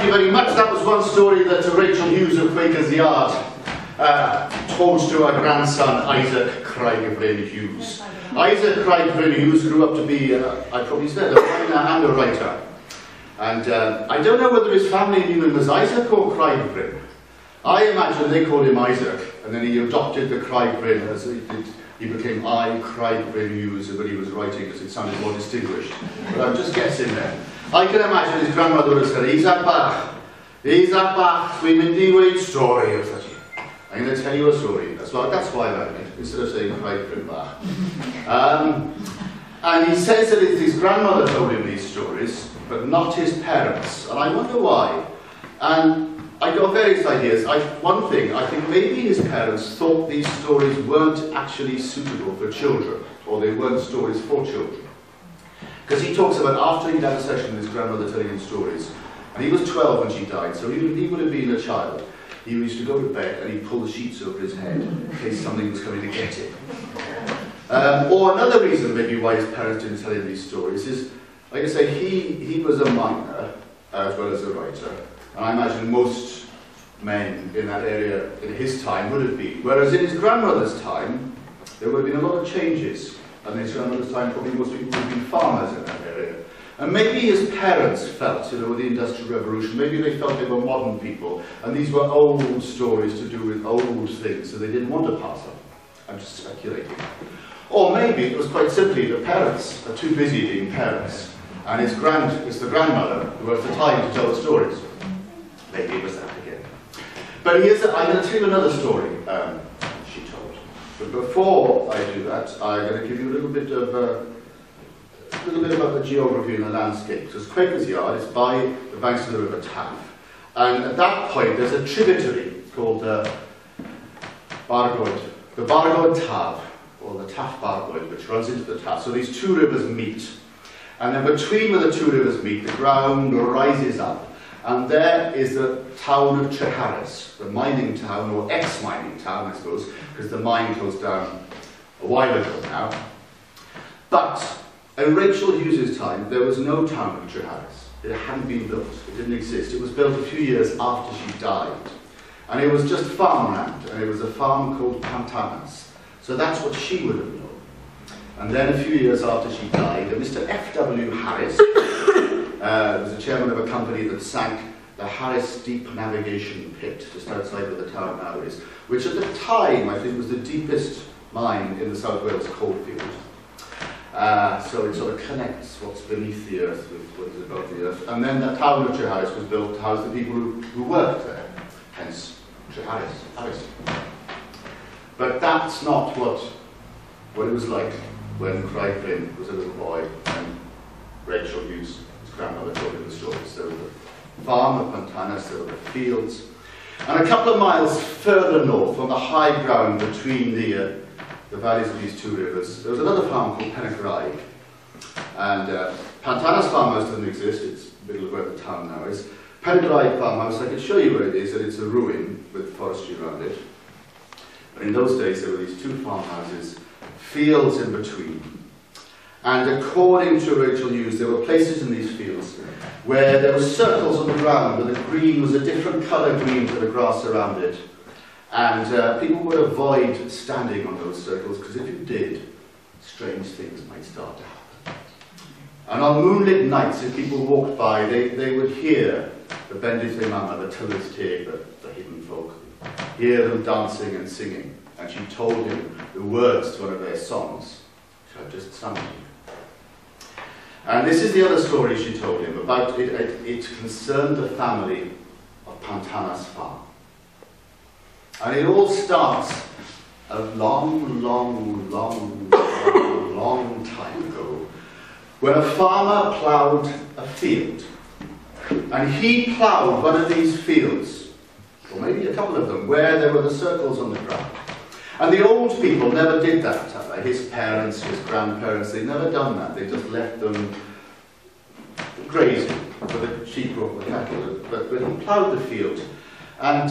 thank you very much. That was one story that Rachel Hughes of Quaker's Yard told to her grandson, Isaac Craigfryn Hughes. Isaac Craigfryn Hughes grew up to be, I probably said, a miner and a writer. And I don't know whether his family knew him as Isaac or Craigfryn. I imagine they called him Isaac, and then he adopted the Craigfryn as he became Craigfryn Hughes when he was writing, because it sounded more distinguished. But I'm just guessing there. I can imagine his grandmother would have said, Isaac bach, dwi'n mynd I weud story of that. I'm going to tell you a story. That's why I learned it, instead of saying Craigfryn bach. And he says that his grandmother told him these stories, but not his parents. And I wonder why. And I got various ideas. One thing, I think maybe his parents thought these stories weren't actually suitable for children, or they weren't stories for children. Because he talks about after he'd had a session with his grandmother telling him stories, and he was 12 when she died, so he would have been a child. He used to go to bed and he'd pull the sheets over his head in case something was coming to get him. Or another reason maybe why his parents didn't tell him these stories is, like I say, he was a miner as well as a writer. And I imagine most men in that area in his time would have been. Whereas in his grandmother's time, there would have been a lot of changes. And in his grandmother's time, probably most people would have been farmers in that area. And maybe his parents felt, with the Industrial Revolution, maybe they felt they were modern people. And these were old stories to do with old things, so they didn't want to pass them. I'm just speculating. Or maybe it was quite simply the parents are too busy being parents. And it's the grandmother who has the time to tell the stories. Maybe it was that again. But I'm going to tell you another story she told. But before I do that, I'm going to give you a little bit about the geography and the landscape. Because Quaker's Yard is by the banks of the River Taff. And at that point, there's a tributary called Bargoed, the Bargoed Taff, or the Taff Bargoed, which runs into the Taff. So these two rivers meet. And then between where the two rivers meet, the ground rises up. And there is the town of Treharris, the mining town, or ex-mining town, I suppose, because the mine closed down a while ago now. But in Rachel Hughes' time, there was no town of Treharris. It hadn't been built. It didn't exist. It was built a few years after she died. And it was just farmland, and it was a farm called Pantannas. So that's what she would have known. And then a few years after she died, Mr. F.W. Harris was the chairman of a company that sank the Harris Deep Navigation Pit, just outside where the town now is, which at the time, I think, was the deepest mine in the South Wales coalfield. So it sort of connects what's beneath the earth with what is above the earth. And then the town of Treharris was built to house the people who worked there, hence Treharris. But that's not what it was like when Craigfryn was a little boy and Rachel Hughes, his grandmother, told him the stories. There was the farm of Pantannas, there were the fields. And a couple of miles further north, on the high ground between the valleys of these two rivers, there was another farm called Pennagraig. And Pantannas farmhouse doesn't exist, it's the middle of where the town now is. Pennagraig farmhouse, I can show you where it is, and it's a ruin with forestry around it. But in those days there were these two farmhouses, fields in between. And according to Rachel Hughes, there were places in these fields where there were circles on the ground, where the green was a different colour green to the grass around it. And people would avoid standing on those circles, because if you did, strange things might start to happen. And on moonlit nights, if people walked by, they would hear the Bendith Mama, the Tylwyth Teg, the hidden folk, hear them dancing and singing. And she told him the words to one of their songs, which I've just sung to you. And this is the other story she told him about it concerned the family of Pantannas farm. And it all starts a long time ago, when a farmer ploughed a field. And he ploughed one of these fields, or maybe a couple of them, where there were the circles on the ground. And the old people never did that. His parents, his grandparents, they'd never done that. They just left them grazing for the sheep or the cattle. But he ploughed the field. And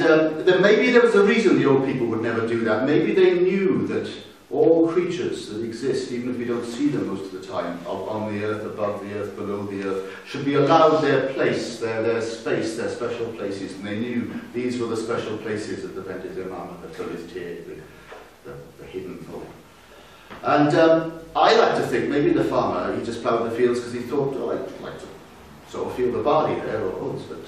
maybe there was a reason the old people would never do that. Maybe they knew that All creatures that exist, even if we don't see them most of the time, on the earth, above the earth, below the earth, should be allowed their place, their space, their special places. And they knew these were the special places that the Pented Imam, the Tylwyth Teg, the hidden home. And I like to think maybe the farmer, he just ploughed the fields because he thought, oh, I'd like to sort of feel the barley there or oats, but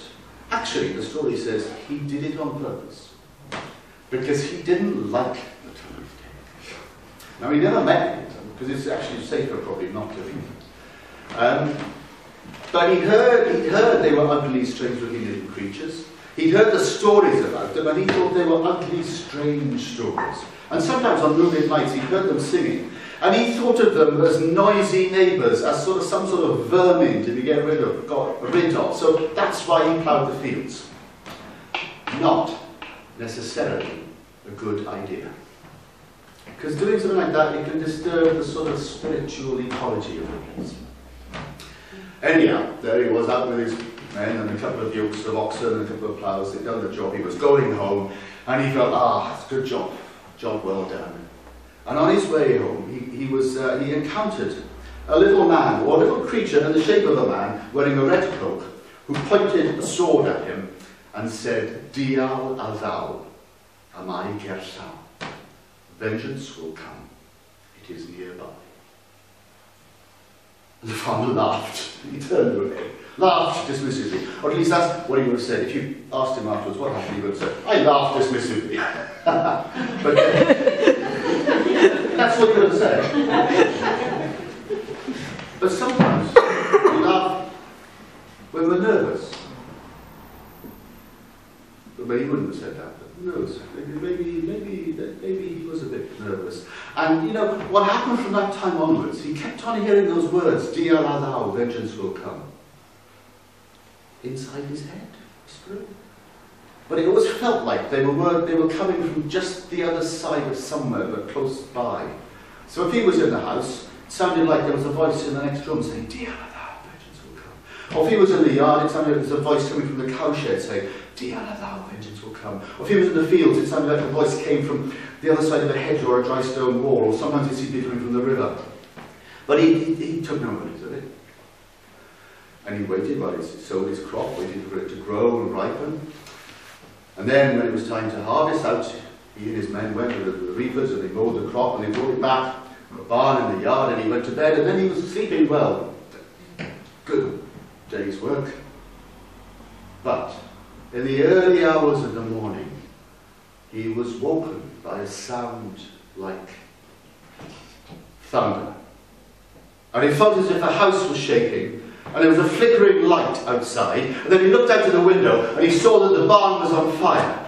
actually the story says he did it on purpose because he didn't like the Tylwyth Teg. Now he never met it because it's actually safer probably not to be. But he'd heard they were ugly, strange-looking little creatures. He'd heard the stories about them, and he thought they were ugly, strange stories. And sometimes on moonlit nights, he heard them singing. And he thought of them as noisy neighbours, as some sort of vermin to be got rid of. So that's why he ploughed the fields. Not necessarily a good idea. Because doing something like that, it can disturb the sort of spiritual ecology of the place. Anyhow, there he was out with his men and a couple of yokes of oxen and a couple of ploughs. They'd done the job. He was going home, and he felt, that's a good job. Job well done. And on his way home, he encountered a little man, or a little creature in the shape of a man, wearing a red cloak, who pointed a sword at him and said, Dial a thou, amai gersau. Vengeance will come. It is nearby. And the farmer laughed. He turned away. Laughed dismissively. Or at least that's what he would have said. If you asked him afterwards what happened, he would have said, I laughed dismissively. But that's what he would have said. But sometimes we laugh when we're nervous. But he wouldn't have said that. But who knows? Maybe he was a bit nervous. And you know, what happened from that time onwards, he kept on hearing those words, Dia la thou, vengeance will come. Inside his head, whispering. But it always felt like they were coming from just the other side of somewhere, but close by. So if he was in the house, it sounded like there was a voice in the next room saying, Dia la thou, vengeance will come. Or if he was in the yard, it sounded like there was a voice coming from the cowshed saying, Dia la thou, vengeance will come. Or if he was in the fields, it sounded like the voice came from the other side of a hedge or a dry stone wall, or sometimes it seemed to be coming from the river. But he took no notice of it. And he waited while he sowed his crop, waited for it to grow and ripen. And then when it was time to harvest out, he and his men went to the reapers and they mowed the crop and they brought it back from the barn in the yard, and he went to bed, and then he was sleeping well. Good day's work. But in the early hours of the morning, he was woken by a sound like thunder. And he felt as if the house was shaking, and there was a flickering light outside, and then he looked out of the window and he saw that the barn was on fire.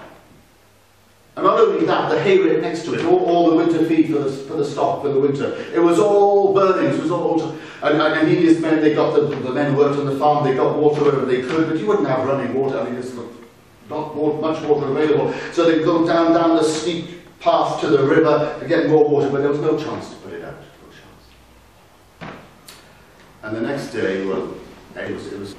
And not only that, the hay rick next to it, all the winter feed for the stock for the winter, it was all burning, it was all water. And he and his men, the men who worked on the farm, they got water wherever they could, but you wouldn't have running water, I mean, there's not much water available. So they'd go down the steep path to the river to get more water, but there was no chance to put it out. No chance. And the next day, well, it was